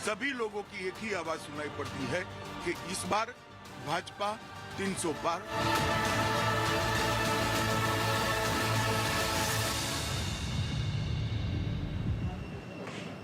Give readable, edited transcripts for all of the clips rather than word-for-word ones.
सभी लोगों की एक ही आवाज सुनाई पड़ती है कि इस बार भाजपा 300 पार।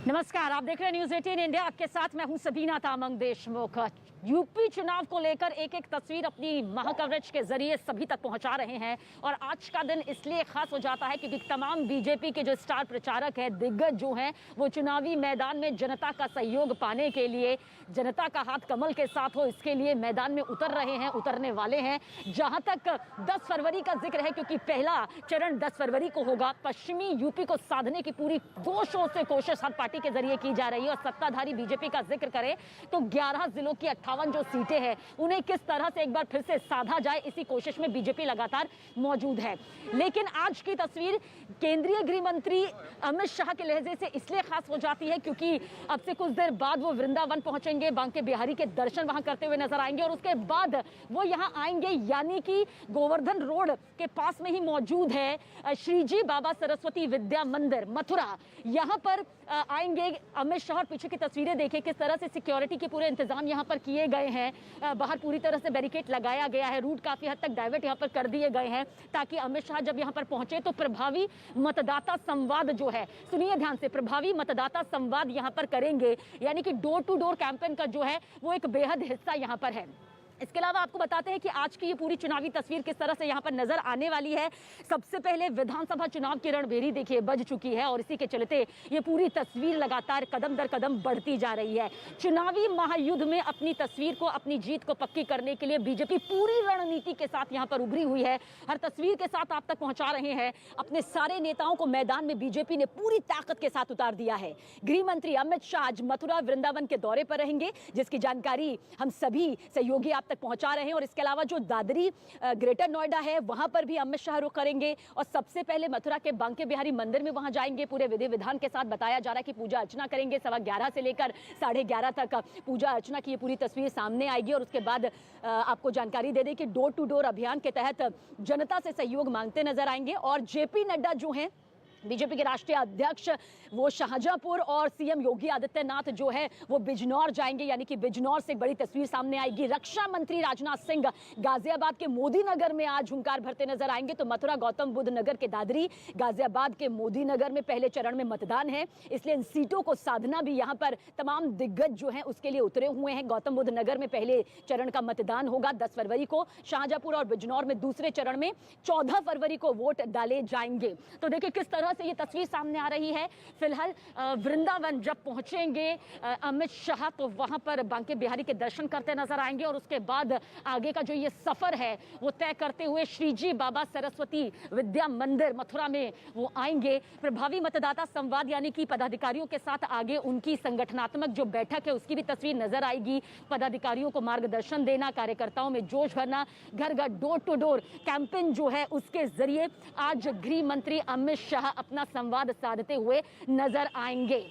नमस्कार, आप देख रहे हैं न्यूज 18 इंडिया। आपके साथ मैं हूं सबीना तामंग देशमुख। यूपी चुनाव को लेकर एक एक तस्वीर अपनी महा कवरेज के जरिए सभी तक पहुंचा रहे हैं और आज का दिन इसलिए खास हो जाता है क्योंकि तमाम बीजेपी के जो स्टार प्रचारक हैं, दिग्गज जो हैं, वो चुनावी मैदान में जनता का सहयोग पाने के लिए, जनता का हाथ कमल के साथ हो इसके लिए मैदान में उतर रहे हैं, उतरने वाले हैं। जहां तक 10 फरवरी का जिक्र है, क्योंकि पहला चरण 10 फरवरी को होगा। पश्चिमी यूपी को साधने की पूरी जोशों से कोशिश हर पार्टी के जरिए की जा रही है और सत्ताधारी बीजेपी का जिक्र करें तो 11 जिलों की 58 जो सीटें हैं उन्हें किस तरह से एक बार फिर से साधा जाए, इसी कोशिश में बीजेपी लगातार मौजूद है। लेकिन आज की तस्वीर केंद्रीय गृह मंत्री अमित शाह के लहजे से इसलिए खास हो जाती है क्योंकि अब से कुछ देर बाद वो वृंदावन पहुंचेंगे, बांके बिहारी के दर्शन वहां करते हुए नजर आएंगे और उसके बाद वो यहां आएंगे, यानी कि गोवर्धन रोड के पास में ही मौजूद है श्रीजी बाबा सरस्वती विद्या मंदिर मथुरा। यहां पर आएंगे अमित शाह और पीछे की तस्वीरें देखिए किस तरह से सिक्योरिटी के पूरे इंतजाम यहां पर किए गए हैं। बाहर पूरी तरह से बैरिकेड लगाया गया है, रूट काफी हद तक डाइवर्ट यहां पर कर दिए गए हैं ताकि अमित शाह जब यहां पर पहुंचे तो प्रभावी मतदाता संवाद जो है, सुनिए ध्यान से, प्रभावी मतदाता संवाद यहां पर करेंगे, यानी कि डोर टू डोर कैंपेन का जो है वो एक बेहद हिस्सा यहां पर है। इसके अलावा आपको बताते हैं कि आज की ये पूरी चुनावी तस्वीर किस तरह से यहां पर नजर आने वाली है। सबसे पहले विधानसभा चुनाव की रणभेरी देखिए बज चुकी है और इसी के चलते ये पूरी तस्वीर लगातार कदम दर कदम बढ़ती जा रही है। चुनावी महायुद्ध में अपनी तस्वीर को, अपनी जीत को पक्की करने के लिए बीजेपी पूरी रणनीति के साथ यहां पर उभरी हुई है। हर तस्वीर के साथ आप तक पहुंचा रहे हैं। अपने सारे नेताओं को मैदान में बीजेपी ने पूरी ताकत के साथ उतार दिया है। गृह मंत्री अमित शाह आज मथुरा वृंदावन के दौरे पर रहेंगे, जिसकी जानकारी हम सभी सहयोगी आप तक पहुंचा रहे हैं। और इसके अलावा जो दादरी ग्रेटर नोएडा है वहां पर भी अमित शाह रुख करेंगे और सबसे पहले मथुरा के बांके बिहारी मंदिर में वहां जाएंगे। पूरे विधि विधान के साथ बताया जा रहा है कि पूजा अर्चना करेंगे। 11:15 से लेकर 11:30 तक पूजा अर्चना की ये पूरी तस्वीर सामने आएगी और उसके बाद आपको जानकारी दे दें कि डोर टू डोर अभियान के तहत जनता से सहयोग मांगते नजर आएंगे। और जेपी नड्डा जो हैं, बीजेपी के राष्ट्रीय अध्यक्ष, वो शाहजहांपुर और सीएम योगी आदित्यनाथ जो है वो बिजनौर जाएंगे, यानी कि बिजनौर से एक बड़ी तस्वीर सामने आएगी। रक्षा मंत्री राजनाथ सिंह गाजियाबाद के मोदी नगर में आज हुंकार भरते नजर आएंगे। तो मथुरा, गौतम बुद्ध नगर के दादरी, गाजियाबाद के मोदी नगर में पहले चरण में मतदान है, इसलिए इन सीटों को साधना भी यहाँ पर तमाम दिग्गज जो है उसके लिए उतरे हुए हैं। गौतम बुद्ध नगर में पहले चरण का मतदान होगा 10 फरवरी को, शाहजहांपुर और बिजनौर में दूसरे चरण में 14 फरवरी को वोट डाले जाएंगे। तो देखिए किस तरह से ये तस्वीर सामने आ रही है। फिलहाल वृंदावन जब पहुंचेंगे अमित शाह तो वहां पर बांके बिहारी के दर्शन करते नजर आएंगे और उसके बाद आगे का जो ये सफर है वो तय करते हुए श्रीजी बाबा सरस्वती विद्या मंदिर मथुरा में वो आएंगे। प्रभावी मतदाता संवाद यानी कि पदाधिकारियों के साथ आगे उनकी संगठनात्मक जो बैठक है उसकी भी तस्वीर नजर आएगी। पदाधिकारियों को मार्गदर्शन देना, कार्यकर्ताओं में जोश भरना, घर घर डोर टू डोर कैंपेन जो है उसके जरिए आज गृह मंत्री अमित शाह अपना संवाद साधते हुए नजर आएंगे।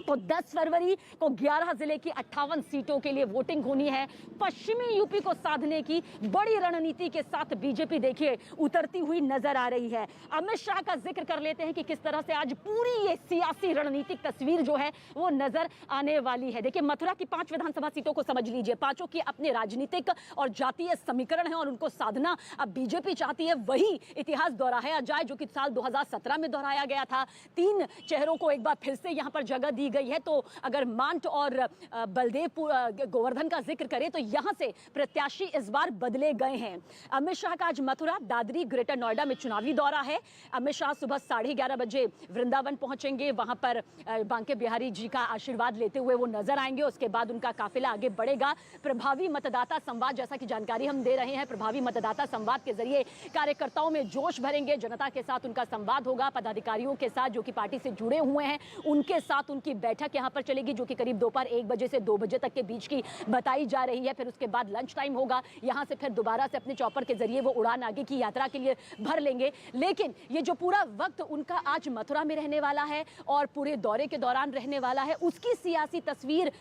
तो 10 फरवरी को 11 जिले की 58 सीटों के लिए वोटिंग होनी है। पश्चिमी यूपी को साधने की बड़ी रणनीति के साथ बीजेपी देखिए उतरती हुई नजर आ रही है। अमित शाह का जिक्र कर लेते हैं कि किस तरह से आज पूरी ये सियासी रणनीतिक तस्वीर जो है वो नजर आने वाली है। देखिए मथुरा की 5 विधानसभा सीटों को समझ लीजिए, पांचों की अपने राजनीतिक और जातीय समीकरण है और उनको साधना अब बीजेपी चाहती है। वही इतिहास दोहराया जाए जो कि साल 2017 में दोहराया गया था। 3 चेहरों को एक बार फिर से यहां पर जगह दी गई है। तो अगर मांट और बलदेवपुर गोवर्धन का जिक्र करें तो यहां से प्रत्याशी इस बार बदले गए हैं। अमित शाह का आज मथुरा, दादरी, ग्रेटर नोएडा में चुनावी दौरा है। अमित शाह सुबह 11:30 बजे वृंदावन पहुंचेंगे, वहां पर बांके बिहारी जी का आशीर्वाद लेते हुए वो नजर आएंगे। उसके बाद उनका काफिला आगे बढ़ेगा। प्रभावी मतदाता संवाद, जैसा कि जानकारी हम दे रहे हैं, प्रभावी मतदाता संवाद के जरिए कार्यकर्ताओं में जोश भरेंगे, जनता के साथ उनका संवाद होगा। पदाधिकारियों के साथ जो कि पार्टी से जुड़े हुए हैं उनके साथ उनकी बैठक यहां पर चलेगी जो कि करीब दोपहर 1 बजे से 2 बजे तक के बीच की बताई जा रही है। फिर उसके बाद लंच टाइम होगा, यहां से फिर दोबारा से अपने चॉपर के जरिए वो उड़ान आगे की यात्रा के लिए भर लेंगे। लेकिन ये जो पूरा वक्त उनका आज मथुरा में रहने वाला है और पूरे दौरे के दौरान रहने वाला है, उसकी सियासी तस्वीर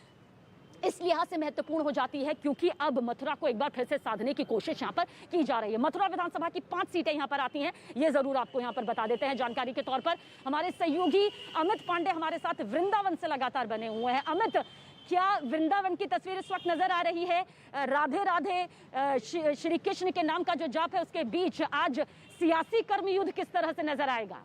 इस लिहाज से महत्वपूर्ण हो जाती है क्योंकि अब मथुरा को एक बार फिर से साधने की कोशिश यहां पर की जा रही है। मथुरा विधानसभा की 5 सीटें यहां पर आती हैं, ये जरूर आपको यहां पर बता देते हैं। जानकारी के तौर पर हमारे सहयोगी अमित पांडे हमारे साथ वृंदावन से लगातार बने हुए हैं। अमित, क्या वृंदावन की तस्वीर इस वक्त नजर आ रही है? राधे राधे श्री कृष्ण के नाम का जो जाप है उसके बीच आज सियासी कर्मयुद्ध किस तरह से नजर आएगा?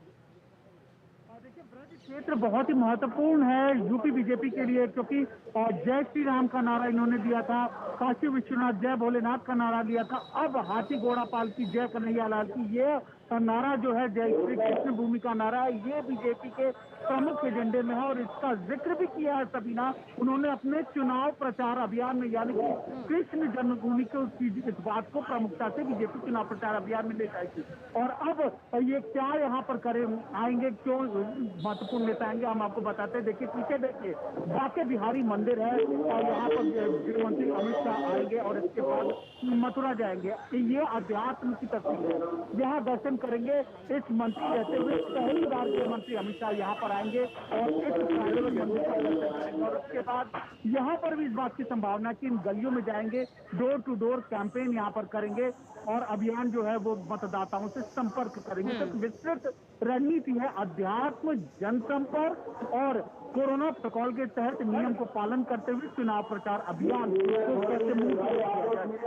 देखिए, ब्रज क्षेत्र बहुत ही महत्वपूर्ण है यूपी बीजेपी के लिए, क्योंकि जय श्री राम का नारा इन्होंने दिया था, काशी विश्वनाथ जय भोलेनाथ का नारा दिया था, अब हाथी घोड़ा पाल की जय कन्हैया लाल की ये नारा जो है जय श्री कृष्ण भूमि का नारा है, ये बीजेपी के प्रमुख एजेंडे में है और इसका जिक्र भी किया है सबीना। उन्होंने अपने चुनाव प्रचार अभियान में, यानी कि कृष्ण जन्मभूमि के इस बात को प्रमुखता से बीजेपी चुनाव प्रचार अभियान में ले जाएगी। और अब ये क्या यहाँ पर करें, आएंगे, क्यों महत्वपूर्ण नेता आएंगे, हम आपको बताते हैं। देखिए पीछे देखिए, बांके बिहारी मंदिर है और यहाँ पर गृह मंत्री अमित शाह आएंगे और इसके बाद मथुरा जाएंगे। ये अध्यात्म की तस्वीर है, यहाँ दर्शन करेंगे। इस मंत्री रहते हुए पहली बार गृह मंत्री अमित शाह यहाँ पर आएंगे और इस मंदिर का दर्शन करेंगे और उसके बाद यहाँ पर भी इस बात की संभावना है कि इन गलियों में जाएंगे, डोर टू डोर कैंपेन यहाँ पर करेंगे और अभियान जो है वो मतदाताओं से संपर्क करेंगे। तो विस्तृत रणनीति है, अध्यात्म, जनसंपर्क और कोरोना प्रोटोकॉल के तहत नियम को पालन करते हुए चुनाव प्रचार अभियान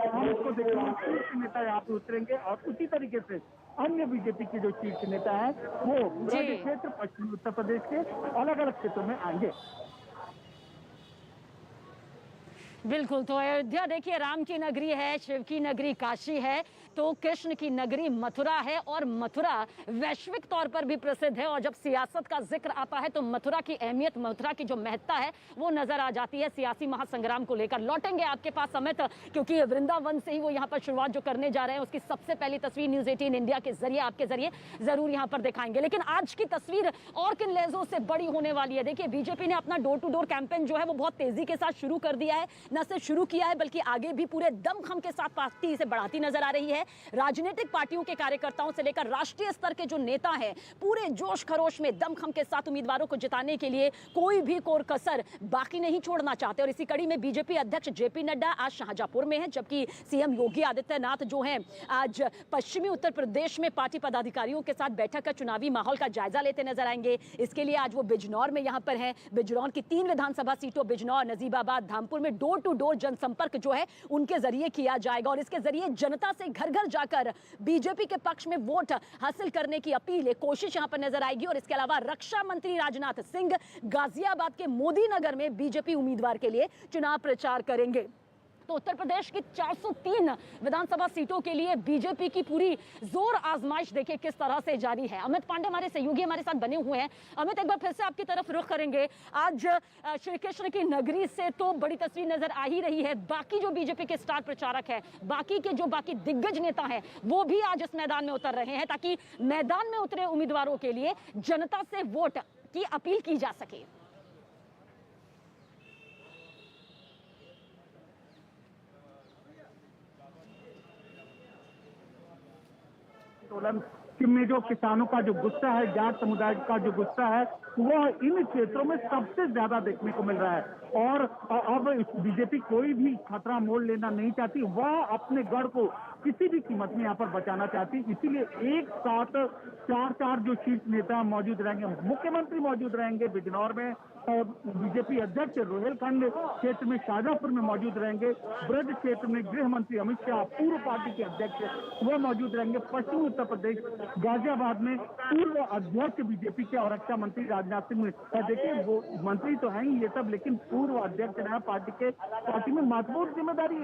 हम इसको देखेंगे। शीर्ष नेता यहाँ पे उतरेंगे और उसी तरीके से अन्य बीजेपी के जो शीर्ष नेता है वो ब्रज क्षेत्र, पश्चिमी उत्तर प्रदेश के अलग अलग क्षेत्रों में आएंगे। बिल्कुल, तो अयोध्या देखिए राम की नगरी है, शिव की नगरी काशी है, तो कृष्ण की नगरी मथुरा है और मथुरा वैश्विक तौर पर भी प्रसिद्ध है। और जब सियासत का जिक्र आता है तो मथुरा की अहमियत, मथुरा की जो महत्ता है वो नजर आ जाती है सियासी महासंग्राम को लेकर। लौटेंगे आपके पास अमित, क्योंकि वृंदावन से ही वो यहाँ पर शुरुआत जो करने जा रहे हैं उसकी सबसे पहली तस्वीर न्यूज 18 इंडिया के जरिए, आपके जरिए जरूर यहाँ पर दिखाएंगे। लेकिन आज की तस्वीर और किन लहजों से बड़ी होने वाली है? देखिए बीजेपी ने अपना डोर टू डोर कैंपेन जो है वो बहुत तेजी के साथ शुरू कर दिया है, न सिर्फ शुरू किया है बल्कि आगे भी पूरे दमखम के साथ पार्टी इसे बढ़ाती नजर आ रही है। राजनीतिक पार्टियों के कार्यकर्ताओं से लेकर राष्ट्रीय स्तर के जो नेता हैं पूरे जोश खरोश में दमखम के साथ उम्मीदवारों को जिताने के लिए कोई भी कोर कसर बाकी नहीं छोड़ना चाहते। और इसी कड़ी में बीजेपी अध्यक्ष जेपी नड्डा आज शाहजहांपुर में है, जबकि सीएम योगी आदित्यनाथ जो हैं आज पश्चिमी उत्तर प्रदेश में पार्टी पदाधिकारियों के साथ बैठक कर चुनावी माहौल का जायजा लेते नजर आएंगे। इसके लिए आज वो बिजनौर में यहाँ पर हैं। बिजनौर की 3 विधानसभा सीटों बिजनौर, नजीबाबाद, धामपुर में डोर टू डोर जनसंपर्क जो है उनके जरिए किया जाएगा और इसके जरिए जनता से घर घर जाकर बीजेपी के पक्ष में वोट हासिल करने की अपील, कोशिश यहां पर नजर आएगी। और इसके अलावा रक्षा मंत्री राजनाथ सिंह गाजियाबाद के मोदी नगर में बीजेपी उम्मीदवार के लिए चुनाव प्रचार करेंगे। तो उत्तर प्रदेश की 403 विधानसभा सीटों के लिए बीजेपी की पूरी जोर आजमाइश देखिए किस तरह से जारी है। अमित पांडे हमारे सहयोगी हमारे साथ बने हुए हैं। अमित, एक बार फिर से आपकी तरफ रुख करेंगे। आज श्री कृष्ण की नगरी से तो बड़ी तस्वीर नजर आ ही रही है, बाकी जो बीजेपी के स्टार प्रचारक है, बाकी दिग्गज नेता हैं वो भी आज इस मैदान में उतर रहे हैं ताकि मैदान में उतरे उम्मीदवारों के लिए जनता से वोट की अपील की जा सके। में जो किसानों का जो गुस्सा है, जाट समुदाय का जो गुस्सा है, वह इन क्षेत्रों में सबसे ज्यादा देखने को मिल रहा है। और अब बीजेपी कोई भी खतरा मोल लेना नहीं चाहती, वह अपने गढ़ को किसी भी कीमत में यहाँ पर बचाना चाहती। इसीलिए एक साथ 4 जो शीर्ष नेता मौजूद रहेंगे, मुख्यमंत्री मौजूद रहेंगे बिजनौर में, बीजेपी अध्यक्ष रोहेलखंड क्षेत्र में शाहजहांपुर में मौजूद रहेंगे, ब्रज क्षेत्र में गृह मंत्री अमित शाह पूर्व पार्टी के अध्यक्ष वह मौजूद रहेंगे, पश्चिमी उत्तर प्रदेश गाजियाबाद में पूर्व अध्यक्ष बीजेपी के और रक्षा मंत्री राजनाथ सिंह में, देखिए वो मंत्री तो हैं ही ये सब, लेकिन पूर्व अध्यक्ष रहे पार्टी में महत्वपूर्ण जिम्मेदारी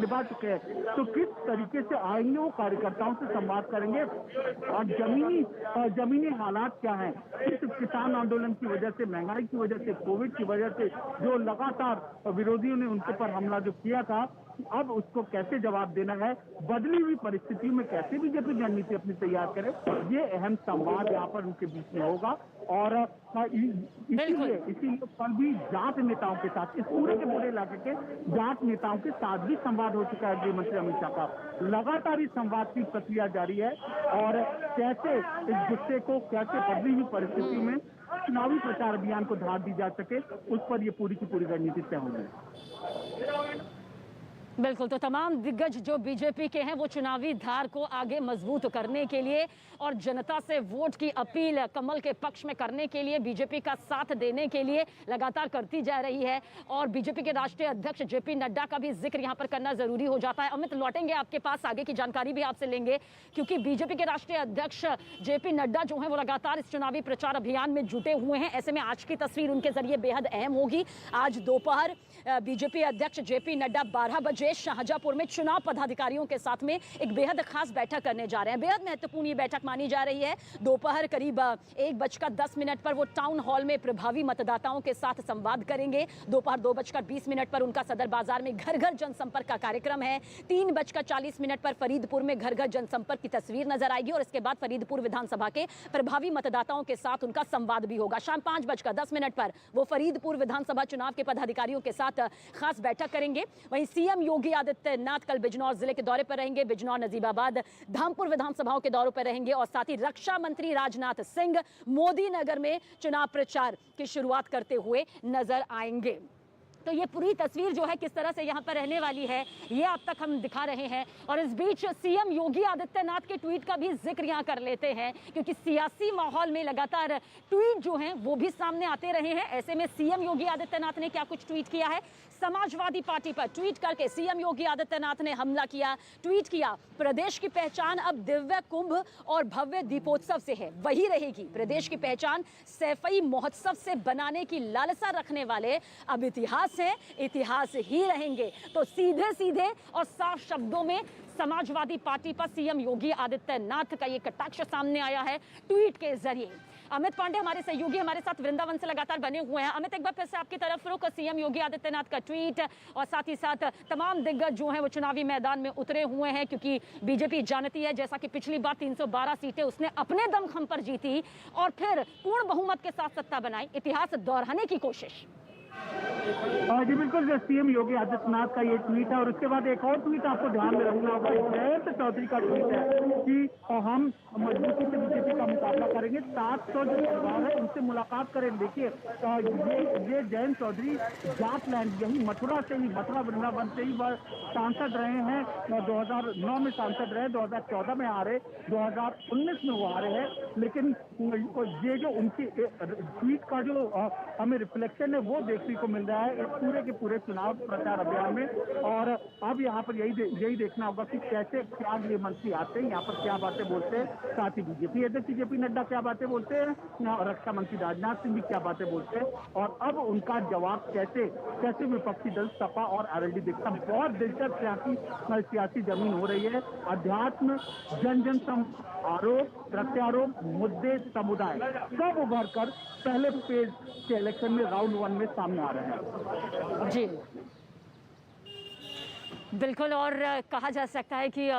निभा चुके हैं। तो किस तरीके से आएंगे, वो कार्यकर्ताओं से संवाद करेंगे और जमीनी हालात क्या हैं, इस किसान आंदोलन की वजह से, महंगाई की वजह से, कोविड की वजह से जो लगातार विरोधियों ने उनके पर हमला जो किया था, अब उसको कैसे जवाब देना है, बदली हुई परिस्थितियों में कैसे बीजेपी रणनीति अपनी तैयार करे, ये अहम संवाद यहाँ पर उनके बीच में होगा। और इसीलिए कल भी जाट नेताओं के साथ, इस पूरे के पूरे इलाके के जाट नेताओं के साथ भी संवाद हो चुका है गृह मंत्री अमित शाह का। लगातार इस संवाद की प्रक्रिया जारी है और कैसे इस गुस्से को, कैसे बदली हुई परिस्थितियों में चुनावी प्रचार अभियान को धार दी जा सके, उस पर ये पूरी की पूरी रणनीति तय होगी। बिल्कुल, तो तमाम दिग्गज जो बीजेपी के हैं वो चुनावी धार को आगे मजबूत करने के लिए और जनता से वोट की अपील कमल के पक्ष में करने के लिए, बीजेपी का साथ देने के लिए लगातार करती जा रही है। और बीजेपी के राष्ट्रीय अध्यक्ष जेपी नड्डा का भी जिक्र यहाँ पर करना जरूरी हो जाता है। अमित, लौटेंगे आपके पास, आगे की जानकारी भी आपसे लेंगे, क्योंकि बीजेपी के राष्ट्रीय अध्यक्ष जेपी नड्डा जो है वो लगातार इस चुनावी प्रचार अभियान में जुटे हुए हैं। ऐसे में आज की तस्वीर उनके जरिए बेहद अहम होगी। आज दोपहर बीजेपी अध्यक्ष जेपी नड्डा 12 बजे शाहजहांपुर में चुनाव पदाधिकारियों के साथ में एक बेहद खास बैठक करने जा रहे हैं। बेहद महत्वपूर्ण ये बैठक मानी जा रही है। दोपहर करीब 1:10 पर वो टाउन हॉल में प्रभावी मतदाताओं के साथ संवाद करेंगे। दोपहर 2:20 पर उनका सदर बाजार में घर घर जनसंपर्क का कार्यक्रम है। 3:40 पर फरीदपुर में घर घर जनसंपर्क की तस्वीर नजर आएगी और इसके बाद फरीदपुर विधानसभा के प्रभावी मतदाताओं के साथ उनका संवाद भी होगा। शाम 5:10 पर वो फरीदपुर विधानसभा चुनाव के पदाधिकारियों के साथ खास बैठक करेंगे। वहीं सीएम योगी आदित्यनाथ कल बिजनौर जिले के दौरे पर रहेंगे। बिजनौर, नजीबाबाद, धामपुर विधानसभाओं के दौरों पर रहेंगे और साथ ही रक्षा मंत्री राजनाथ सिंह मोदी नगर में चुनाव प्रचार की शुरुआत करते हुए नजर आएंगे। तो ये पूरी तस्वीर जो है किस तरह से यहाँ पर रहने वाली है, ये अब तक हम दिखा रहे हैं। और इस बीच सीएम योगी आदित्यनाथ के ट्वीट का भी जिक्र यहाँ कर लेते हैं, क्योंकि सियासी माहौल में लगातार ट्वीट जो हैं वो भी सामने आते रहे हैं। ऐसे में सीएम योगी आदित्यनाथ ने क्या कुछ ट्वीट किया है। समाजवादी पार्टी पर ट्वीट करके सीएम योगी आदित्यनाथ ने हमला किया, ट्वीट किया, प्रदेश की पहचान अब दिव्य कुंभ और भव्य दीपोत्सव से है, वही रहेगी। प्रदेश की पहचान सैफई महोत्सव से बनाने की लालसा रखने वाले अब इतिहास है, इतिहास ही रहेंगे। तो सीधे सीधे और साफ शब्दों में समाजवादी पार्टी पर सीएम योगी आदित्यनाथ का ये कटाक्ष सामने आया है ट्वीट के जरिए। अमित पांडे हमारे सहयोगी हमारे साथ वृंदावन से लगातार बने हुए हैं। अमित, एक बार फिर से आपकी तरफ रुख, सीएम योगी आदित्यनाथ का ट्वीट और साथ ही साथ तमाम दिग्गज जो हैं वो चुनावी मैदान में उतरे हुए हैं, क्योंकि बीजेपी जानती है जैसा कि पिछली बार 312 सीटें उसने अपने दमखम पर जीती और फिर पूर्ण बहुमत के साथ सत्ता बनाई, इतिहास दोहराने की कोशिश। जी बिल्कुल, सीएम योगी आदित्यनाथ का ये ट्वीट है और उसके बाद एक और ट्वीट आपको ध्यान में रखना होगा। जयंत चौधरी का ट्वीट है कि हम मजबूती से बीजेपी का मुकाबला करेंगे, 700 जो युवाओं है उनसे मुलाकात करें। देखिए ये जयंत चौधरी जाटलैंड, यही मथुरा से ही, मथुरा वृंदावन से ही वह सांसद रहे हैं। 2009 में सांसद रहे, 2014 में आ रहे, 2019 में वो आ रहे हैं। लेकिन ये जो उनकी ट्वीट का जो हमें रिफ्लेक्शन है वो देखने को मिल रहा है इस पूरे के पूरे चुनाव प्रचार अभियान में। और अब यहाँ पर यही देखना होगा कि कैसे क्या गृह मंत्री आते हैं, यहाँ पर क्या बातें बोलते हैं, साथ ही बीजेपी अध्यक्ष जेपी नड्डा क्या बातें बोलते हैं, रक्षा मंत्री राजनाथ सिंह भी क्या बातें बोलते हैं, और अब उनका जवाब कैसे विपक्षी दल सपा और आरएलडी देखता। बहुत दिलचस्प सियासी जमीन हो रही है। अध्यात्म, जन आरोप, प्रत्यारोप, मुद्दे, समुदाय सब उभर कर पहले फेज के इलेक्शन में राउंड 1 में सामने आ रहे हैं। जी बिल्कुल, और कहा जा सकता है कि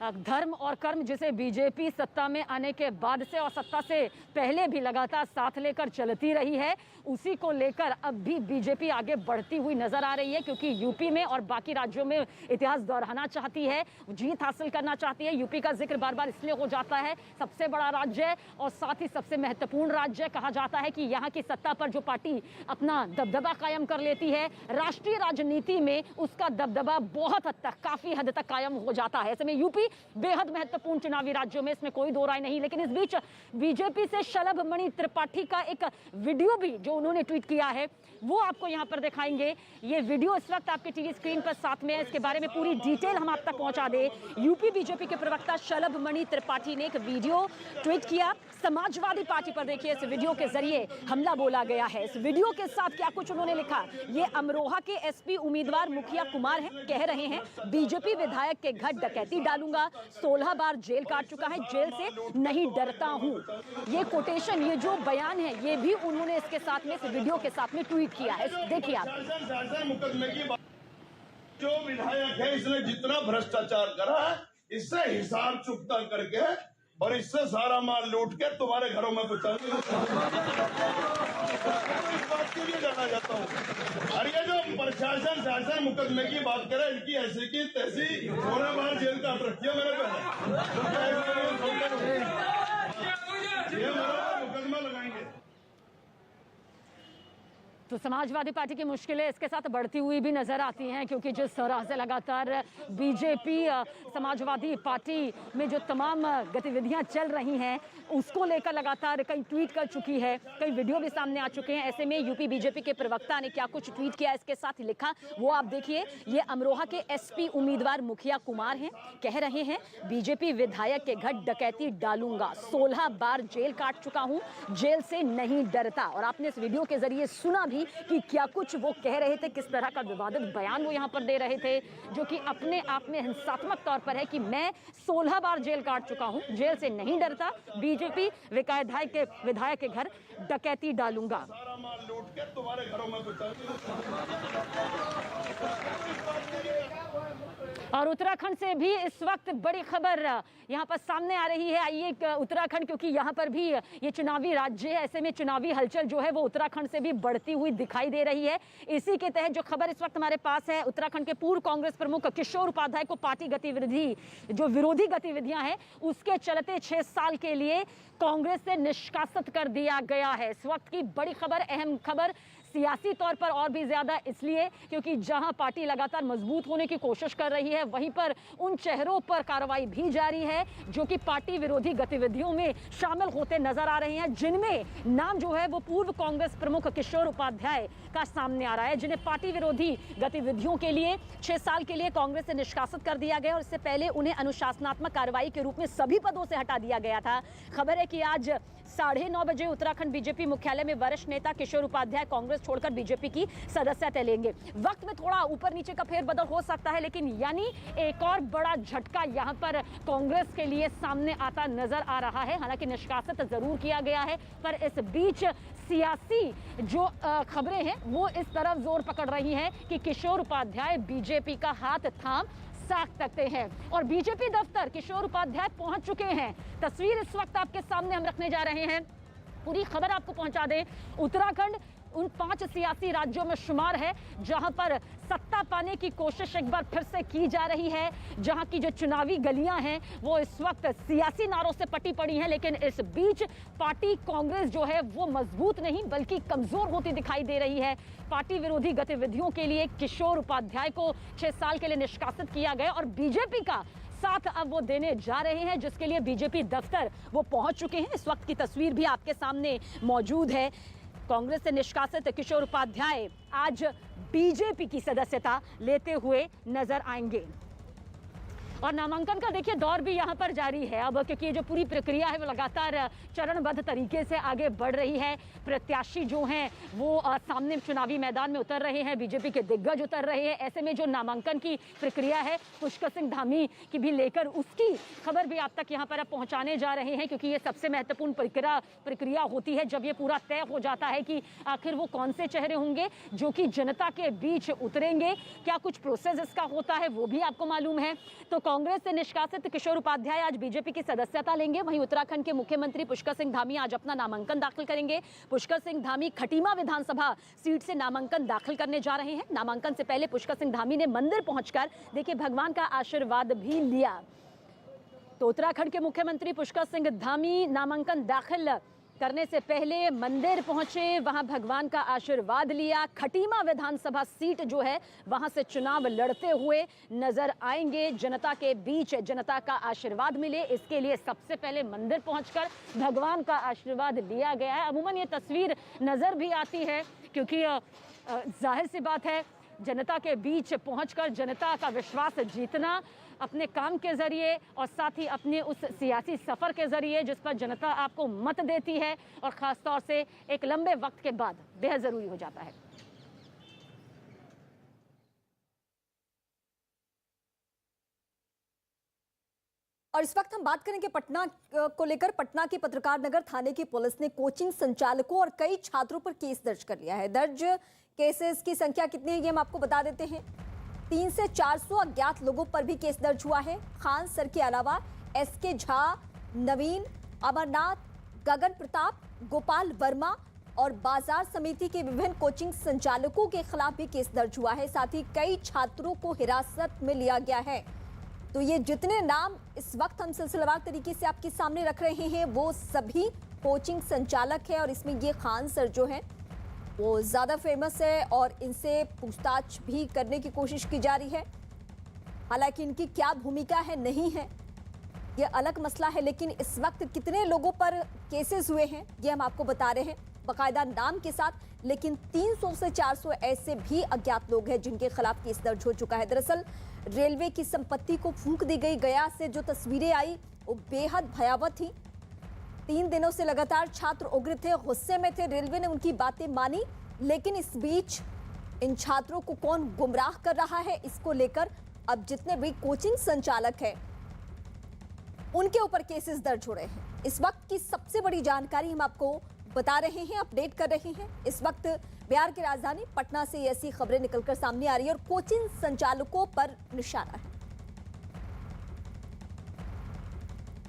धर्म और कर्म जिसे बीजेपी सत्ता में आने के बाद से और सत्ता से पहले भी लगातार साथ लेकर चलती रही है, उसी को लेकर अब भी बीजेपी आगे बढ़ती हुई नजर आ रही है, क्योंकि यूपी में और बाकी राज्यों में इतिहास दोहराना चाहती है, जीत हासिल करना चाहती है। यूपी का जिक्र बार बार इसलिए हो जाता है, सबसे बड़ा राज्य और साथ ही सबसे महत्वपूर्ण राज्य कहा जाता है कि यहाँ की सत्ता पर जो पार्टी अपना दबदबा कायम कर लेती है, राष्ट्रीय राजनीति में उसका दबदबा बहुत हद तक, काफी हद तक कायम हो जाता है। ऐसे में यूपी बेहद महत्वपूर्ण चुनावी राज्यों में, इसमें कोई दो राय नहीं। लेकिन इस बीच बीजेपी से शलभ मणि त्रिपाठी का एक वीडियो भी जो उन्होंने ट्वीट किया है वो आपको यहां पर दिखाएंगे। ये वीडियो इस वक्त आपके टीवी स्क्रीन पर साथ में है, इसके बारे में पूरी डिटेल हम आप तक पहुंचा दे। यूपी बीजेपी के प्रवक्ता शलभ मणि त्रिपाठी ने एक वीडियो ट्वीट किया समाजवादी पार्टी पर। देखिए इस वीडियो के जरिए हमला बोला गया है। इस वीडियो के साथ क्या कुछ उन्होंने लिखा, ये अमरोहा के एसपी उम्मीदवार मुखिया कुमार हैं, कह रहे हैं बीजेपी विधायक के घर डकैती डालूंगा, 16 बार जेल काट चुका है, जेल से नहीं डरता हूं। ये कोटेशन, ये जो बयान है, ये भी उन्होंने इसके साथ में, इस वीडियो के साथ में ट्वीट किया है। देखिए आप। मुकदमे की जो विधायक है इसने जितना भ्रष्टाचार करा है इससे हिसाब चुकता करके और इससे सारा माल लूट के तुम्हारे घरों में पहुंचाऊंगी। इस बात के लिए जाना जाता हूँ। और ये जो प्रशासन शासन मुकदमे की बात करे, इनकी ऐसी की तैसी 16 बार जेल काट रखी है मेरे पे, ये मुकदमा लगाएंगे। तो समाजवादी पार्टी की मुश्किलें इसके साथ बढ़ती हुई भी नजर आती हैं, क्योंकि जिस तरह से लगातार बीजेपी समाजवादी पार्टी में जो तमाम गतिविधियां चल रही हैं उसको लेकर लगातार कई ट्वीट कर चुकी है, कई वीडियो भी सामने आ चुके हैं। ऐसे में यूपी बीजेपी के प्रवक्ता ने क्या कुछ ट्वीट किया, इसके साथ लिखा वो आप देखिए। ये अमरोहा के एसपी उम्मीदवार मुखिया कुमार हैं, कह रहे हैं बीजेपी विधायक के घर डकैती डालूंगा, 16 बार जेल काट चुका हूं, जेल से नहीं डरता। और आपने इस वीडियो के जरिए सुना भी कि क्या कुछ वो कह रहे थे, किस तरह का विवादित बयान वो यहाँ पर दे रहे थे, जो कि अपने आप में हिंसात्मक तौर पर है कि मैं 16 बार जेल काट चुका हूं, जेल से नहीं डरता, बीजेपी विधायक के घर डकैती डालूंगा। सारा माल लूट के तुम्हारे घरों में और उत्तराखंड से भी इस वक्त बड़ी खबर यहाँ पर सामने आ रही है। आइए उत्तराखंड, क्योंकि यहाँ पर भी ये चुनावी राज्य है, ऐसे में चुनावी हलचल जो है वो उत्तराखंड से भी बढ़ती हुई दिखाई दे रही है। इसी के तहत जो खबर इस वक्त हमारे पास है, उत्तराखंड के पूर्व कांग्रेस प्रमुख किशोर उपाध्याय को पार्टी गतिविधि जो विरोधी गतिविधियां हैं उसके चलते 6 साल के लिए कांग्रेस से निष्कासित कर दिया गया है। इस वक्त की बड़ी खबर, अहम खबर, सियासी तौर पर और भी ज्यादा इसलिए क्योंकि जहां पार्टी लगातार मजबूत होने की कोशिश कर रही है, वहीं पर उन चेहरों पर कार्रवाई भी जारी है जो कि पार्टी विरोधी गतिविधियों में शामिल होते नजर आ रहे हैं, जिनमें नाम जो है वो पूर्व कांग्रेस प्रमुख किशोर उपाध्याय का सामने आ रहा है, जिन्हें पार्टी विरोधी गतिविधियों के लिए 6 साल के लिए कांग्रेस से निष्कासित कर दिया गया और इससे पहले उन्हें अनुशासनात्मक कार्रवाई के रूप में सभी पदों से हटा दिया गया था। खबर है कि आज 9:30 बजे उत्तराखंड बीजेपी मुख्यालय में वरिष्ठ नेता किशोर उपाध्याय कांग्रेस छोड़कर बीजेपी की सदस्यता लेंगे। वक्त में थोड़ा ऊपर नीचे का फेरबदल हो सकता है, लेकिन यानी एक और बड़ा झटका यहां पर कांग्रेस के लिए सामने आता नजर आ रहा है। हालांकि निष्कासित जरूर किया गया है, पर इस बीच सियासी जो खबरें हैं वो इस तरफ जोर पकड़ रही हैं कि किशोर उपाध्याय बीजेपी का हाथ थाम सकते हैं और बीजेपी दफ्तर किशोर उपाध्याय पहुंच चुके हैं। तस्वीर इस वक्त आपके सामने हम रखने जा रहे हैं, पूरी खबर आपको पहुंचा दें। उत्तराखंड उन 5 सियासी राज्यों में शुमार है जहां पर सत्ता पाने की कोशिश एक बार फिर से की जा रही है, जहां की जो चुनावी गलियां हैं वो इस वक्त सियासी नारों से पटी पड़ी हैं, लेकिन इस बीच पार्टी कांग्रेस जो है वो मजबूत नहीं बल्कि कमजोर होती दिखाई दे रही है। पार्टी विरोधी गतिविधियों के लिए किशोर उपाध्याय को 6 साल के लिए निष्कासित किया गया और बीजेपी का साथ अब वो देने जा रहे हैं, जिसके लिए बीजेपी दफ्तर वो पहुंच चुके हैं। इस वक्त की तस्वीर भी आपके सामने मौजूद है। कांग्रेस से निष्कासित किशोर उपाध्याय आज बीजेपी की सदस्यता लेते हुए नजर आएंगे और नामांकन का देखिए दौर भी यहाँ पर जारी है अब, क्योंकि ये जो पूरी प्रक्रिया है वो लगातार चरणबद्ध तरीके से आगे बढ़ रही है। प्रत्याशी जो हैं वो सामने चुनावी मैदान में उतर रहे हैं, बीजेपी के दिग्गज उतर रहे हैं। ऐसे में जो नामांकन की प्रक्रिया है पुष्कर सिंह धामी की भी लेकर उसकी खबर भी आप तक यहाँ पर अब पहुँचाने जा रहे हैं, क्योंकि ये सबसे महत्वपूर्ण प्रक्रिया होती है जब ये पूरा तय हो जाता है कि आखिर वो कौन से चेहरे होंगे जो कि जनता के बीच उतरेंगे। क्या कुछ प्रोसेस इसका होता है वो भी आपको मालूम है। तो कांग्रेस से निष्कासित किशोर उपाध्याय आज बीजेपी की सदस्यता लेंगे। वहीं उत्तराखंड के मुख्यमंत्री पुष्कर सिंह धामी आज अपना नामांकन दाखिल करेंगे। पुष्कर सिंह धामी खटीमा विधानसभा सीट से नामांकन दाखिल करने जा रहे हैं। नामांकन से पहले पुष्कर सिंह धामी ने मंदिर पहुंचकर देखिए भगवान का आशीर्वाद भी लिया। तो उत्तराखंड के मुख्यमंत्री पुष्कर सिंह धामी नामांकन दाखिल करने से पहले मंदिर पहुंचे, वहां भगवान का आशीर्वाद लिया। खटीमा विधानसभा सीट जो है वहां से चुनाव लड़ते हुए नजर आएंगे। जनता के बीच जनता का आशीर्वाद मिले, इसके लिए सबसे पहले मंदिर पहुंचकर भगवान का आशीर्वाद लिया गया है। अमूमन ये तस्वीर नजर भी आती है क्योंकि जाहिर सी बात है जनता के बीच पहुंचकर जनता का विश्वास जीतना अपने काम के जरिए और साथ ही अपने उस सियासी सफर के जरिए जिस पर जनता आपको मत देती है और खास तौर से एक लंबे वक्त के बाद बेहद जरूरी हो जाता है। और इस वक्त हम बात करेंगे पटना को लेकर। पटना के पत्रकार नगर थाने की पुलिस ने कोचिंग संचालकों और कई छात्रों पर केस दर्ज कर लिया है। दर्ज केसेस की संख्या कितनी है ये हम आपको बता देते हैं। 300 से 400 अज्ञात लोगों पर भी केस दर्ज हुआ है। खान सर के अलावा SK झा, नवीन, अमरनाथ, गगन प्रताप, गोपाल वर्मा और बाजार समिति के विभिन्न कोचिंग संचालकों के खिलाफ भी केस दर्ज हुआ है। साथ ही कई छात्रों को हिरासत में लिया गया है। तो ये जितने नाम इस वक्त हम सिलसिलेवार तरीके से आपके सामने रख रहे हैं वो सभी कोचिंग संचालक है और इसमें ये खान सर जो हैं वो ज़्यादा फेमस है और इनसे पूछताछ भी करने की कोशिश की जा रही है। हालांकि इनकी क्या भूमिका है नहीं है ये अलग मसला है, लेकिन इस वक्त कितने लोगों पर केसेस हुए हैं ये हम आपको बता रहे हैं बाकायदा नाम के साथ। लेकिन 300 से 400 ऐसे भी अज्ञात लोग हैं जिनके खिलाफ केस दर्ज हो चुका है। दरअसल रेलवे की संपत्ति को फूंक दी गई। गया से जो तस्वीरें आई वो बेहद भयावह थी। 3 दिनों से लगातार छात्र उग्र थे, गुस्से में थे। रेलवे ने उनकी बातें मानी, लेकिन इस बीच इन छात्रों को कौन गुमराह कर रहा है इसको लेकर अब जितने भी कोचिंग संचालक हैं उनके ऊपर केसेस दर्ज हो रहे हैं। इस वक्त की सबसे बड़ी जानकारी हम आपको बता रहे हैं, अपडेट कर रहे हैं। इस वक्त बिहार की राजधानी पटना से ऐसी खबरें निकलकर सामने आ रही है और कोचिंग संचालकों पर निशाना है।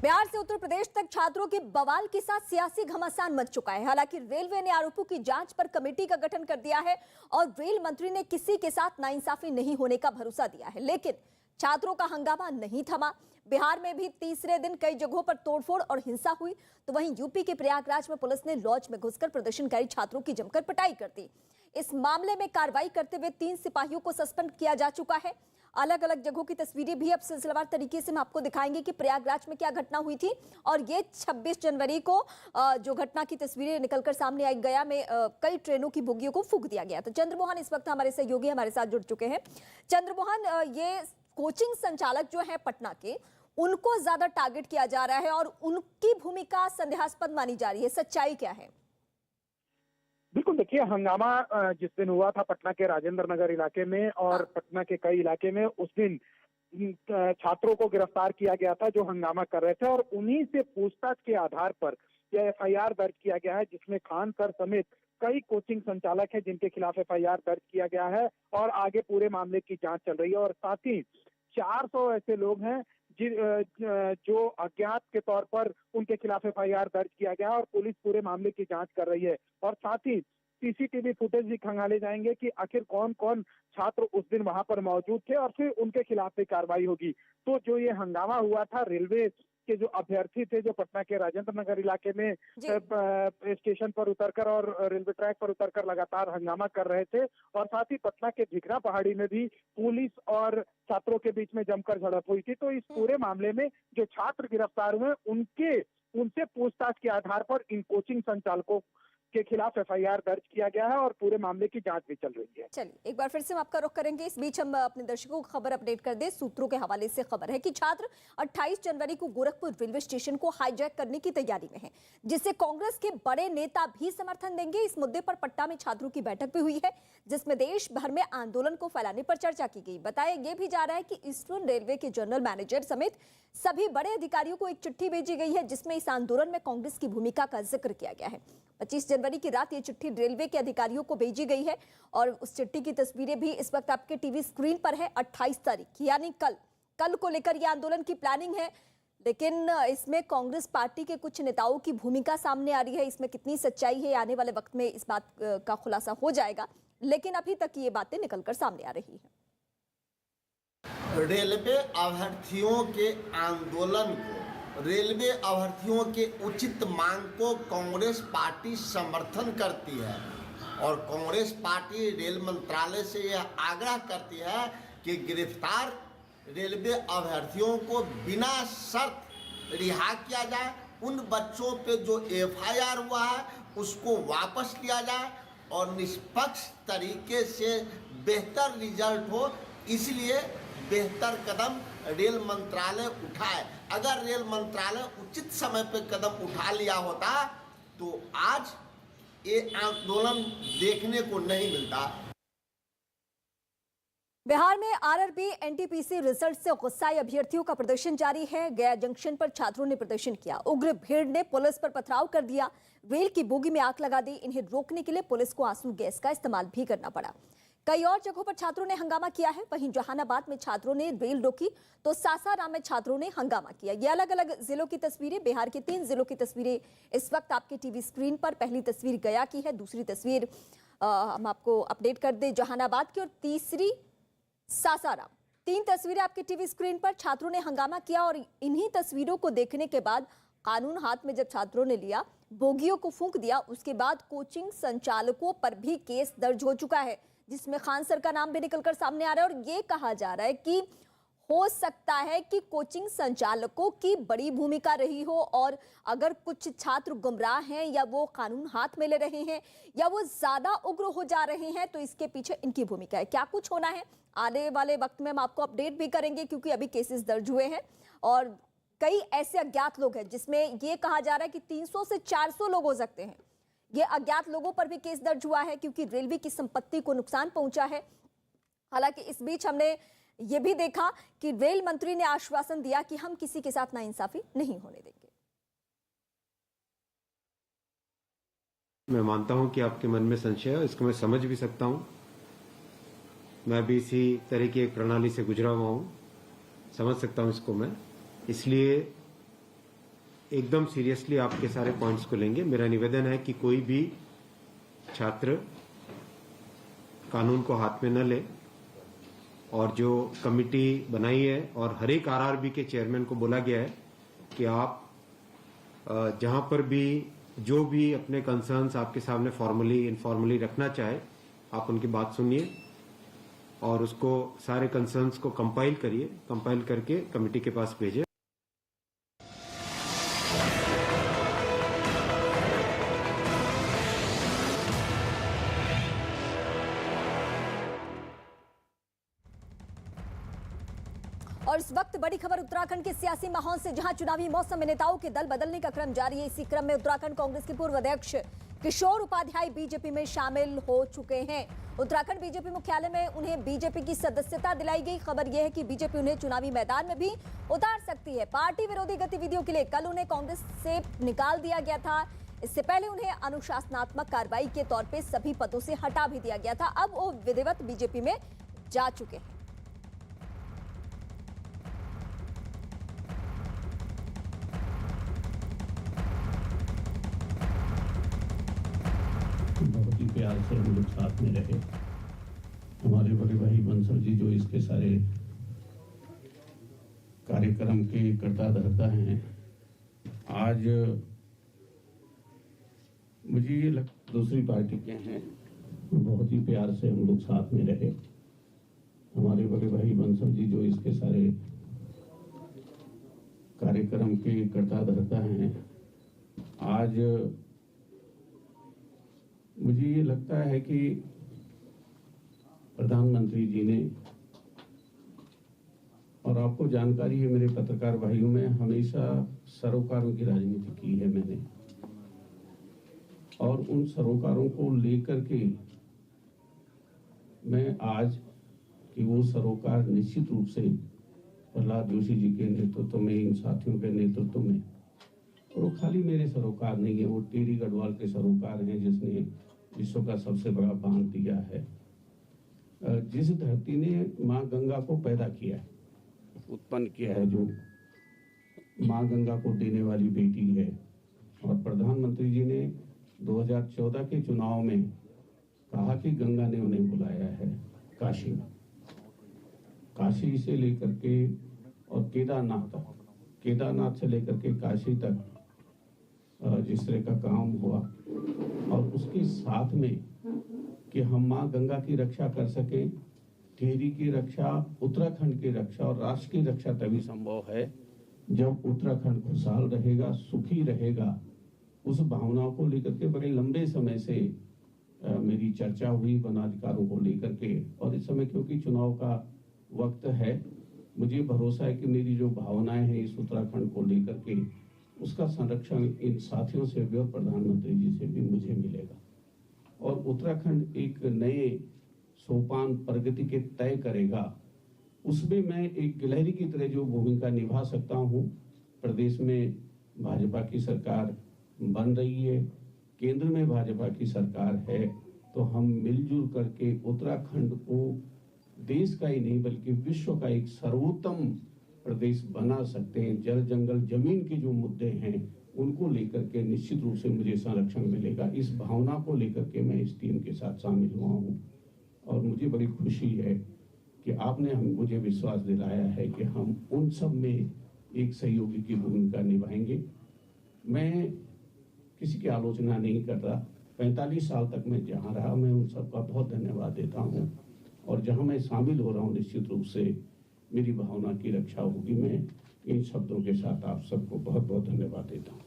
बिहार से उत्तर प्रदेश तक छात्रों के बवाल के साथ सियासी घमासान मच चुका है। हालांकि रेलवे ने आरोपों की जांच पर कमेटी का गठन कर दिया है और रेल मंत्री ने किसी के साथ नाइंसाफी नहीं होने का भरोसा दिया है, लेकिन छात्रों का हंगामा नहीं थमा। बिहार में भी तीसरे दिन कई जगहों पर तोड़फोड़ और हिंसा हुई, तो वहीं यूपी के प्रयागराज में पुलिस ने लॉज में घुसकर प्रदर्शनकारी छात्रों की जमकर पिटाई कर दी। इस मामले में कार्रवाई करते हुए 3 सिपाहियों को सस्पेंड किया जा चुका है। अलग अलग जगहों की तस्वीरें भी अब सिलसिलेवार तरीके से हम आपको दिखाएंगे कि प्रयागराज में क्या घटना हुई थी। और ये 26 जनवरी को जो घटना की तस्वीरें निकलकर सामने आई, गया में कई ट्रेनों की बोगियों को फूंक दिया गया। तो चंद्रमोहन इस वक्त हमारे सहयोगी हमारे साथ जुड़ चुके हैं। चंद्रमोहन, ये कोचिंग संचालक जो है पटना के, उनको ज्यादा टारगेट किया जा रहा है और उनकी भूमिका संदेहास्पद मानी जा रही है, सच्चाई क्या है? बिल्कुल, देखिए, हंगामा जिस दिन हुआ था पटना के राजेंद्र नगर इलाके में और पटना के कई इलाके में, उस दिन छात्रों को गिरफ्तार किया गया था जो हंगामा कर रहे थे और उन्हीं से पूछताछ के आधार पर यह FIR दर्ज किया गया है, जिसमें खान सर समेत कई कोचिंग संचालक हैं जिनके खिलाफ FIR दर्ज किया गया है और आगे पूरे मामले की जांच चल रही है। और साथ ही 400 ऐसे लोग हैं जो अज्ञात के तौर पर उनके खिलाफ FIR दर्ज किया गया और पुलिस पूरे मामले की जांच कर रही है। और साथ ही CCTV फुटेज भी खंगाले जाएंगे कि आखिर कौन कौन छात्र उस दिन वहां पर मौजूद थे और फिर उनके खिलाफ भी कार्रवाई होगी। तो जो ये हंगामा हुआ था, रेलवे के जो अभ्यर्थी थे जो पटना के राजेंद्र नगर इलाके में स्टेशन पर उतरकर और रेलवे ट्रैक पर उतरकर लगातार हंगामा कर रहे थे और साथ ही पटना के धिघरा पहाड़ी में भी पुलिस और छात्रों के बीच में जमकर झड़प हुई थी। तो इस पूरे मामले में जो छात्र गिरफ्तार हुए उनसे पूछताछ के आधार पर इन कोचिंग संचालकों के खिलाफ FIR दर्ज किया गया है और पूरे मामले की जांच भी चल रही है। चलिए, एक बार फिर से हम आपका रुख करेंगे। इस बीच हम अपने दर्शकों को खबर अपडेट कर दें। सूत्रों के हवाले से खबर है कि छात्र 28 जनवरी को गोरखपुर रेलवे स्टेशन को हाईजैक करने की तैयारी में है, जिसे कांग्रेस के बड़े नेता भी समर्थन देंगे। इस मुद्दे पर पटना में छात्रों की बैठक भी हुई है, जिसमें देश भर में आंदोलन को फैलाने पर चर्चा की गई। बताया यह भी जा रहा है कि ईस्टर्न रेलवे के जनरल मैनेजर समेत सभी बड़े अधिकारियों को एक चिट्ठी भेजी गई है, जिसमें इस आंदोलन में कांग्रेस की भूमिका का जिक्र किया गया है। 25 जनवरी की रात ये चिट्ठी रेलवे के अधिकारियों को भेजी गई है और उस चिट्ठी की तस्वीरें भी इस वक्त आपके टीवी स्क्रीन पर है। 28 तारीख यानी कल को लेकर यह आंदोलन की प्लानिंग है, लेकिन इसमें कांग्रेस पार्टी के कुछ नेताओं की भूमिका सामने आ रही है। इसमें कितनी सच्चाई है, आने वाले वक्त में इस बात का खुलासा हो जाएगा, लेकिन अभी तक ये बातें निकलकर सामने आ रही है। रेलवे अभ्यर्थियों के आंदोलन को, रेलवे अभ्यर्थियों के उचित मांग को कांग्रेस पार्टी समर्थन करती है और कांग्रेस पार्टी रेल मंत्रालय से यह आग्रह करती है कि गिरफ्तार रेलवे अभ्यर्थियों को बिना शर्त रिहा किया जाए। उन बच्चों पे जो FIR हुआ है उसको वापस लिया जाए और निष्पक्ष तरीके से बेहतर रिजल्ट हो, इसलिए बेहतर कदम रेल मंत्रालय उठाए। अगर रेल मंत्रालय उचित समय पर कदम उठा लिया होता तो आज ये आंदोलन देखने को नहीं मिलता। बिहार में RRB NTPC रिजल्ट से गुस्साए अभ्यर्थियों का प्रदर्शन जारी है। गया जंक्शन पर छात्रों ने प्रदर्शन किया। उग्र भीड़ ने पुलिस पर पथराव कर दिया, रेल की बोगी में आग लगा दी। इन्हें रोकने के लिए पुलिस को आंसू गैस का इस्तेमाल भी करना पड़ा। कई और जगहों पर छात्रों ने हंगामा किया है। वहीं जहानाबाद में छात्रों ने रेल रोकी तो सासाराम में छात्रों ने हंगामा किया। ये अलग अलग जिलों की तस्वीरें, बिहार के 3 जिलों की तस्वीरें इस वक्त आपके टीवी स्क्रीन पर। पहली तस्वीर गया की है, दूसरी तस्वीर हम आपको अपडेट कर दें जहानाबाद की और तीसरी सासाराम। 3 तस्वीरें आपके टीवी स्क्रीन पर। छात्रों ने हंगामा किया और इन्हीं तस्वीरों को देखने के बाद कानून हाथ में जब छात्रों ने लिया, बोगियों को फूंक दिया, उसके बाद कोचिंग संचालकों पर भी केस दर्ज हो चुका है, जिसमें खान सर का नाम भी निकलकर सामने आ रहा है। और ये कहा जा रहा है कि हो सकता है कि कोचिंग संचालकों की बड़ी भूमिका रही हो, और अगर कुछ छात्र गुमराह हैं या वो कानून हाथ में ले रहे हैं या वो ज्यादा उग्र हो जा रहे हैं, तो इसके पीछे इनकी भूमिका है। क्या कुछ होना है आने वाले वक्त में हम आपको अपडेट भी करेंगे, क्योंकि अभी केसेस दर्ज हुए हैं और कई ऐसे अज्ञात लोग हैं जिसमें यह कहा जा रहा है कि 300 से 400 लोग हो सकते हैं। ये अज्ञात लोगों पर भी केस दर्ज हुआ है, क्योंकि रेलवे की संपत्ति को नुकसान पहुंचा है। हालांकि इस बीच हमने ये भी देखा कि रेल मंत्री ने आश्वासन दिया कि हम किसी के साथ नाइंसाफी नहीं होने देंगे। मैं मानता हूं कि आपके मन में संशय है, इसको मैं समझ भी सकता हूं। मैं भी इसी तरह की एक प्रणाली से गुजरा हुआ हूं, समझ सकता हूं इसको मैं। इसलिए एकदम सीरियसली आपके सारे पॉइंट्स को लेंगे। मेरा निवेदन है कि कोई भी छात्र कानून को हाथ में न ले, और जो कमिटी बनाई है और हर एक आरआरबी के चेयरमैन को बोला गया है कि आप जहां पर भी जो भी अपने कंसर्न्स आपके सामने फॉर्मली इनफॉर्मली रखना चाहे, आप उनकी बात सुनिए और उसको सारे कंसर्न्स को कंपाइल करिए, कंपाइल करके कमिटी के पास भेजें। और इस वक्त बड़ी खबर उत्तराखंड के सियासी माहौल से, जहां चुनावी मौसम में नेताओं के दल बदलने का क्रम जारी है। इसी क्रम में उत्तराखंड कांग्रेस के पूर्व अध्यक्ष किशोर उपाध्याय बीजेपी में शामिल हो चुके हैं। उत्तराखंड बीजेपी मुख्यालय में उन्हें बीजेपी की सदस्यता दिलाई गई। खबर यह है कि बीजेपी उन्हें चुनावी मैदान में भी उतार सकती है। पार्टी विरोधी गतिविधियों के लिए कल उन्हें कांग्रेस से निकाल दिया गया था। इससे पहले उन्हें अनुशासनात्मक कार्रवाई के तौर पर सभी पदों से हटा भी दिया गया था। अब वो विधिवत बीजेपी में जा चुके हैं। बहुत ही प्यार से हम लोग साथ में रहे। हमारे बड़े भाई बंसल जी जो इसके सारे कार्यक्रम के कर्ता धर्ता हैं, आज मुझे ये दूसरी पार्टी के हैं, बहुत ही प्यार से हम लोग साथ में रहे। हमारे बड़े भाई बंसल जी जो इसके सारे कार्यक्रम के कर्ता धर्ता हैं, आज मुझे ये लगता है कि प्रधानमंत्री जी ने, और आपको जानकारी है मेरे पत्रकार भाइयों में, हमेशा सरोकारों की राजनीति की है मैंने, और उन सरोकारों को लेकर के मैं आज कि वो सरोकार निश्चित रूप से प्रहलाद जोशी जी के नेतृत्व में, इन साथियों के नेतृत्व में, और वो खाली मेरे सरोकार नहीं है, वो टेरी गढ़वाल के सरोकार हैं जिसने विश्व का सबसे बड़ा बांध दिया है। जिस धरती ने माँ गंगा को पैदा किया है, उत्पन्न किया है, जो माँ गंगा को देने वाली बेटी है, और प्रधानमंत्री जी ने 2014 के चुनाव में कहा कि गंगा ने उन्हें बुलाया है काशी में। काशी से लेकर के और केदारनाथ तक, केदारनाथ से लेकर के काशी तक जिस तरह का काम हुआ, और उसके साथ में कि हम माँ गंगा की रक्षा कर सके, टेरी की रक्षा, उत्तराखंड की रक्षा और राष्ट्र की रक्षा तभी संभव है जब उत्तराखंड खुशहाल रहेगा, सुखी रहेगा। उस भावनाओं को लेकर के बड़े लंबे समय से मेरी चर्चा हुई वन अधिकारों को लेकर के, और इस समय क्योंकि चुनाव का वक्त है, मुझे भरोसा है कि मेरी जो भावनाएं हैं इस उत्तराखंड को लेकर के, उसका संरक्षण इन साथियों से भी और प्रधानमंत्री जी से भी मुझे मिलेगा, और उत्तराखंड एक नए सोपान प्रगति के तय करेगा। उसमें मैं एक गिलहरी की तरह जो भूमिका निभा सकता हूँ। प्रदेश में भाजपा की सरकार बन रही है, केंद्र में भाजपा की सरकार है, तो हम मिलजुल करके उत्तराखंड को देश का ही नहीं बल्कि विश्व का एक सर्वोत्तम प्रदेश बना सकते हैं। जल जंगल जमीन के जो मुद्दे हैं उनको लेकर के निश्चित रूप से मुझे संरक्षण मिलेगा। इस भावना को लेकर के मैं इस टीम के साथ शामिल हुआ हूँ, और मुझे बड़ी खुशी है कि आपने मुझे विश्वास दिलाया है कि हम उन सब में एक सहयोगी की भूमिका निभाएंगे। मैं किसी की आलोचना नहीं कर रहा। 45 साल तक मैं जहाँ रहा, मैं उन सबका बहुत धन्यवाद देता हूँ। और जहाँ मैं शामिल हो रहा हूँ, निश्चित रूप से मेरी भावना की रक्षा होगी। मैं इन शब्दों के साथ आप सबको बहुत बहुत धन्यवाद देता हूँ।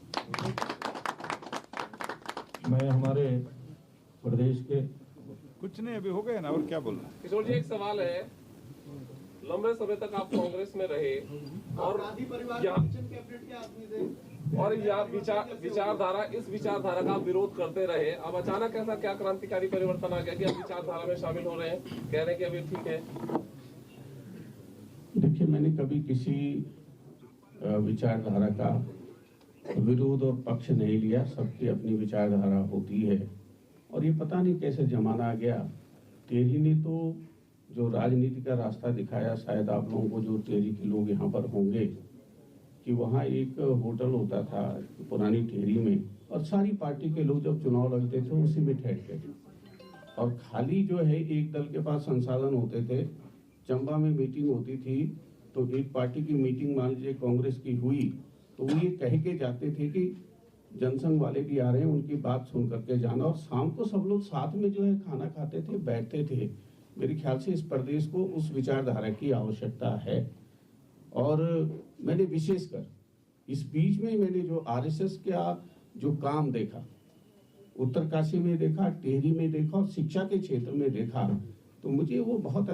मैं हमारे प्रदेश के कुछ नहीं, अभी हो गए ना, और क्या बोलना। किशोर जी, एक सवाल है। लंबे समय तक आप कांग्रेस में रहे और विचारधारा, इस विचारधारा का विरोध करते रहे। अब अचानक ऐसा क्या क्रांतिकारी परिवर्तन आ गया कि अब विचारधारा में शामिल हो रहे हैं, कह रहे हैं कि अभी ठीक है? देखिए, मैंने कभी किसी विचारधारा का विरोध और पक्ष नहीं लिया। सबकी अपनी विचारधारा होती है और ये पता नहीं कैसे जमाना आ गया। टेरी ने तो जो राजनीति का रास्ता दिखाया, शायद आप लोगों को जो टेरी के लोग यहाँ पर होंगे, कि वहाँ एक होटल होता था पुरानी टेरी में, और सारी पार्टी के लोग जब चुनाव लड़ते थे उसी में ठहरते थे। और खाली जो है एक दल के पास संसाधन होते थे। चंबा में मीटिंग होती थी तो एक पार्टी की मीटिंग मान लीजिए कांग्रेस की हुई तो वो ये कह के जाते थे कि जनसंघ वाले भी आ रहे हैं, उनकी बात सुन करके जाना। और शाम को सब लोग साथ में जो है खाना खाते थे, बैठते थे। मेरे ख्याल से इस प्रदेश को उस विचारधारा की आवश्यकता है। और मैंने विशेषकर इस बीच में मैंने जो आरएसएस का जो काम देखा, उत्तरकाशी में देखा, टेहरी में देखा और शिक्षा के क्षेत्र में देखा, तो मुझे वो बहुत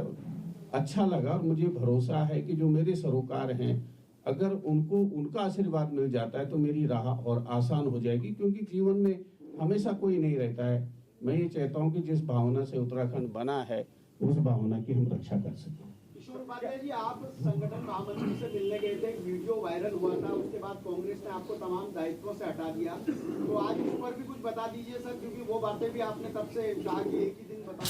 अच्छा लगा। और मुझे भरोसा है कि जो मेरे सरोकार हैं, अगर उनको उनका आशीर्वाद मिल जाता है तो मेरी राह और आसान हो जाएगी। क्योंकि जीवन में हमेशा कोई नहीं रहता है। मैं ये चाहता हूँ कि जिस भावना से उत्तराखंड बना है, उस भावना की हम रक्षा कर सकें। किशोर उपाध्याय जी, आप संगठन महामंत्री से मिलने गए थे, एक वीडियो वायरल हुआ था, उसके बाद कांग्रेस ने आपको तमाम दायित्वों से हटा दिया। तो आज उस पर भी कुछ बता दीजिए सर, क्योंकि वो बातें भी आपने तब से कहा कि एक ही दिन बता